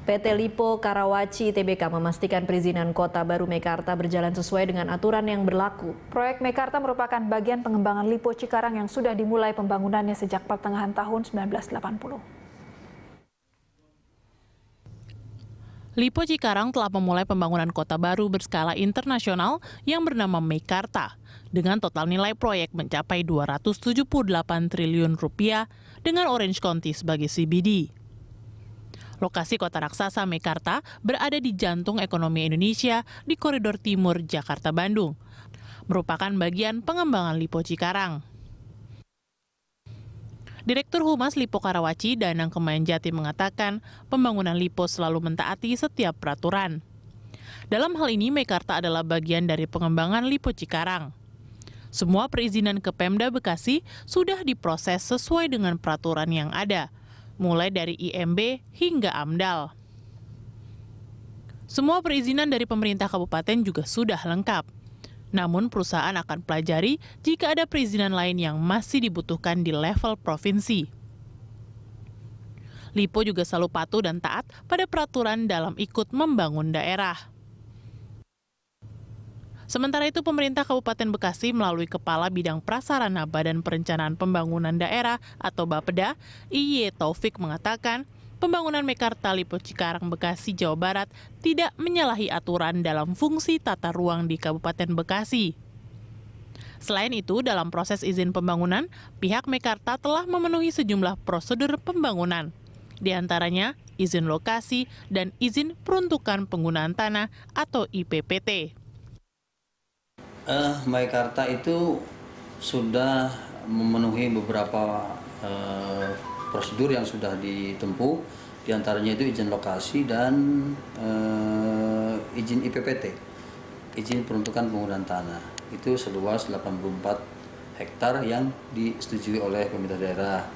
PT Lipo Karawaci Tbk memastikan perizinan Kota Baru Meikarta berjalan sesuai dengan aturan yang berlaku. Proyek Meikarta merupakan bagian pengembangan Lipo Cikarang yang sudah dimulai pembangunannya sejak pertengahan tahun 1980. Lipo Cikarang telah memulai pembangunan kota baru berskala internasional yang bernama Meikarta dengan total nilai proyek mencapai 278 triliun rupiah dengan Orange County sebagai CBD. Lokasi kota raksasa Meikarta berada di jantung ekonomi Indonesia di koridor timur Jakarta-Bandung, merupakan bagian pengembangan Lipo Cikarang. Direktur Humas Lipo Karawaci, Danang Kemayanjati mengatakan pembangunan Lipo selalu mentaati setiap peraturan. Dalam hal ini, Meikarta adalah bagian dari pengembangan Lipo Cikarang. Semua perizinan ke Pemda Bekasi sudah diproses sesuai dengan peraturan yang ada, mulai dari IMB hingga AMDAL. Semua perizinan dari pemerintah kabupaten juga sudah lengkap. Namun perusahaan akan pelajari jika ada perizinan lain yang masih dibutuhkan di level provinsi. Lipo juga selalu patuh dan taat pada peraturan dalam ikut membangun daerah. Sementara itu, pemerintah Kabupaten Bekasi melalui Kepala Bidang Prasarana Badan Perencanaan Pembangunan Daerah atau Bapeda, IY Taufik mengatakan, pembangunan Meikarta Lipo Cikarang Bekasi, Jawa Barat tidak menyalahi aturan dalam fungsi tata ruang di Kabupaten Bekasi. Selain itu, dalam proses izin pembangunan, pihak Meikarta telah memenuhi sejumlah prosedur pembangunan, di antaranya izin lokasi dan izin peruntukan penggunaan tanah atau IPPT. Meikarta itu sudah memenuhi beberapa prosedur yang sudah ditempuh, diantaranya itu izin lokasi dan izin IPPT, izin peruntukan penggunaan tanah. Itu seluas 84 hektar yang disetujui oleh pemerintah daerah.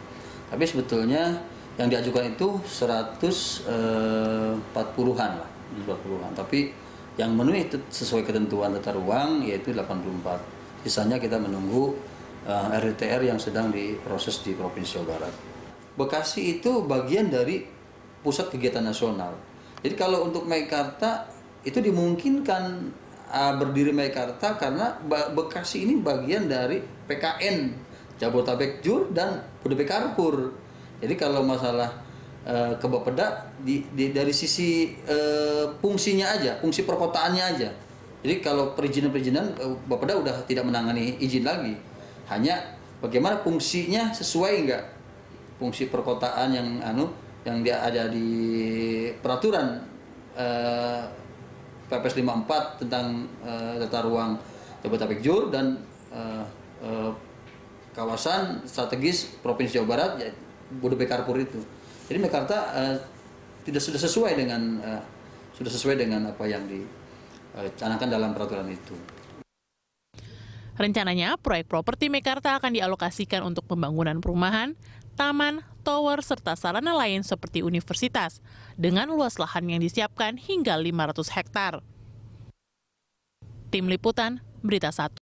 Tapi sebetulnya yang diajukan itu 140-an lah, 40-an. Tapi yang memenuhi sesuai ketentuan tata ruang yaitu 84. Sisanya kita menunggu RUTR yang sedang diproses di Provinsi Jawa Barat. Bekasi itu bagian dari pusat kegiatan nasional. Jadi kalau untuk Meikarta itu dimungkinkan berdiri Meikarta karena Bekasi ini bagian dari PKN Jabotabek Jur dan Bodebekarpur. Jadi kalau masalah ke Bapeda dari sisi fungsinya aja, fungsi perkotaannya aja. Jadi kalau perizinan Bapeda udah tidak menangani izin lagi, hanya bagaimana fungsinya sesuai enggak fungsi perkotaan yang dia ada di peraturan PPS 54 tentang tata ruang Jabotabek Jur dan kawasan strategis Provinsi Jawa Barat ya, Bodebekarpur itu. Jadi Meikarta sudah sesuai dengan apa yang dicanangkan dalam peraturan itu. Rencananya, proyek properti Meikarta akan dialokasikan untuk pembangunan perumahan, taman, tower, serta sarana lain seperti universitas, dengan luas lahan yang disiapkan hingga 500 hektar. Tim Liputan, Berita 1.